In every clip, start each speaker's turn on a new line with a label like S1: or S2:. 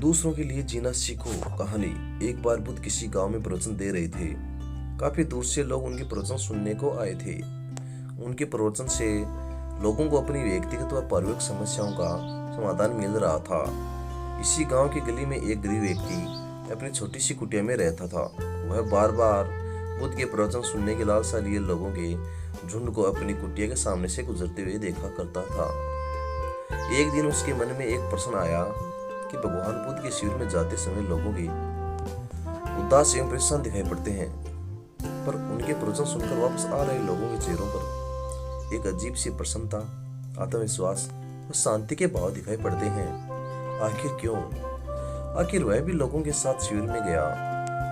S1: दूसरों के लिए जीना सीखो कहानी। एक बार बुद्ध किसी गांव में प्रवचन दे रहे थे। काफी दूर से लोग उनके प्रवचन सुनने को आए थे। उनके प्रवचन से लोगों को अपनी व्यक्तिगत व पारिवारिक समस्याओं का समाधान मिल रहा था। इसी गांव की गली में एक गरीब व्यक्ति अपनी छोटी सी कुटिया में रहता था। वह बार बार बुद्ध के प्रवचन सुनने की लालसा लिए लोगों के झुंड को अपनी कुटिया के सामने से गुजरते हुए देखा करता था। एक दिन उसके मन में एक प्रश्न आया कि भगवान बुद्ध के शिविर में जाते समय लोगों के उदास एवं परेशान दिखाई पड़ते हैं, पर उनके प्रवचन सुनकर वापस आ रहे लोगों के चेहरों पर एक अजीब सी प्रसन्नता, आत्मविश्वास और शांति के भाव दिखाई पड़ते हैं। आखिर क्यों? आखिर वह भी लोगों के साथ शिविर में गया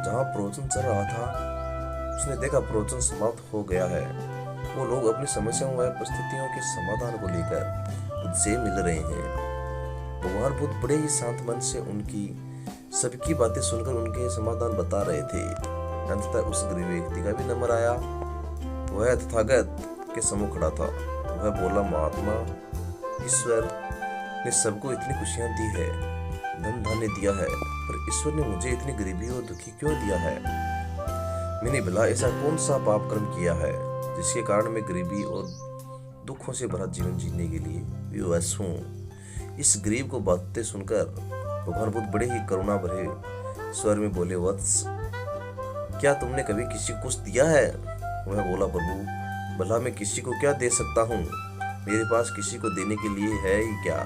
S1: जहां प्रवचन चल रहा था। उसने देखा प्रवचन समाप्त हो गया है। वो लोग अपनी समस्याओं व परिस्थितियों के समाधान को लेकर बुद्ध से मिल रहे हैं। भगवान बुद्ध बड़े ही शांत मन से उनकी सबकी बातें सुनकर उनके समाधान बता रहे थे। अंततः उस गरीब व्यक्ति का भी नंबर आया। वह तथागत के सम्मुख खड़ा था। वह बोला, महात्मा, ईश्वर ने सबको इतनी खुशियां दी है, धन धान्य दिया है, पर ईश्वर ने मुझे इतनी गरीबी और दुखी क्यों दिया है? मैंने भला ऐसा कौन सा पाप कर्म किया है जिसके कारण मैं गरीबी और दुखों से भरा जीवन जीने के लिए विवश हूँ? इस गरीब को बातें सुनकर भगवान बुद्ध बड़े ही करुणा भरे स्वर में बोले, वत्स, क्या तुमने कभी किसी को कुछ दिया है? वह बोला, प्रभु, भला मैं किसी को क्या दे सकता हूँ? मेरे पास किसी को देने के लिए है ही क्या?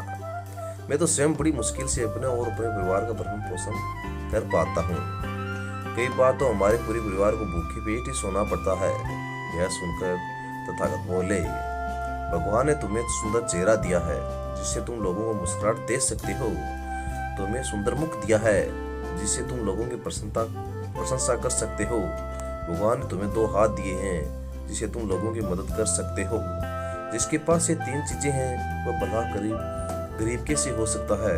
S1: मैं तो स्वयं बड़ी मुश्किल से अपने और अपने परिवार का भरण पोषण कर पाता हूँ। कई बार तो हमारे पूरे परिवार को भूखे पेट ही सोना पड़ता है। यह सुनकर तथागत बोले, भगवान ने तुम्हें सुंदर चेहरा दिया है जिससे तुम लोगों को मुस्कुराहट दे सकते हो। तुम्हें सुंदर मुख दिया है जिससे तुम लोगों की प्रशंसा कर सकते हो। भगवान ने तुम्हें 2 हाथ दिए हैं जिससे तुम लोगों की मदद कर सकते हो। जिसके पास ये 3 चीजें हैं वह भला गरीब कैसे हो सकता है?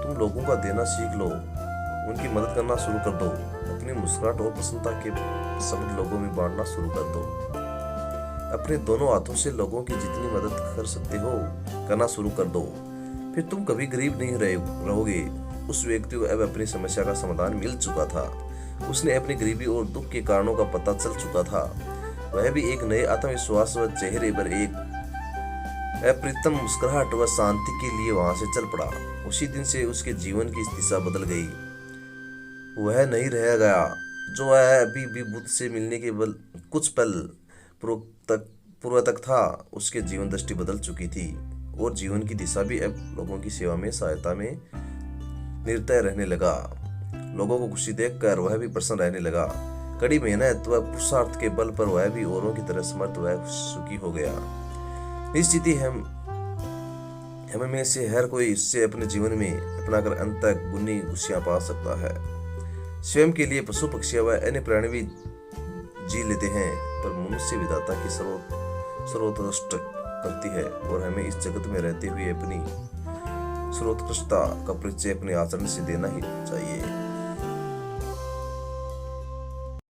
S1: तुम लोगों का देना सीख लो, उनकी मदद करना शुरू कर दो, अपनी मुस्कुराहट और प्रसन्नता के शब्द लोगों में बांटना शुरू कर दो। अपने दोनों हाथों से लोगों की जितनी मदद कर सकते हो करना शुरू कर दो। फिर तुम कभी गरीब नहीं रहोगे। उस व्यक्ति को अब अपनी समस्या का समाधान मिल चुका था। उसने अपनी गरीबी और दुख के कारणों का पता चल चुका था। वह भी एक नए आत्मविश्वास व चेहरे पर एक अप्रतिम मुस्कुराहट व शांति के लिए वहां से चल पड़ा। उसी दिन से उसके जीवन की दिशा बदल गई। वह नहीं रह गया जो वह अभी भी बुद्ध से मिलने के कुछ पल पूर्व तक था। उसके जीवन दृष्टि बदल चुकी थी और जीवन की दिशा भी अब लोगों की सेवा में सहायता में निरतय रहने लगा। लोगों को खुशी देखकर वह भी प्रसन्न रहने लगा। कड़ी मेहनत व पुरुषार्थ के बल पर वह भी औरों की तरह समर्थ व सुखी हो गया। निश्चित ही हमें में से हर कोई इससे अपने जीवन में अपनाकर अंत तक गुनी खुशियां पा सकता है। स्वयं के लिए पशु पक्षी व अन्य प्राणी भी जी लेते हैं, पर मनुष्य विधाता की सर्वोत्कृष्ट करती है और हमें इस जगत में रहते हुए अपनी सर्वोत्कृष्टता का परिचय अपने आचरण से देना ही चाहिए।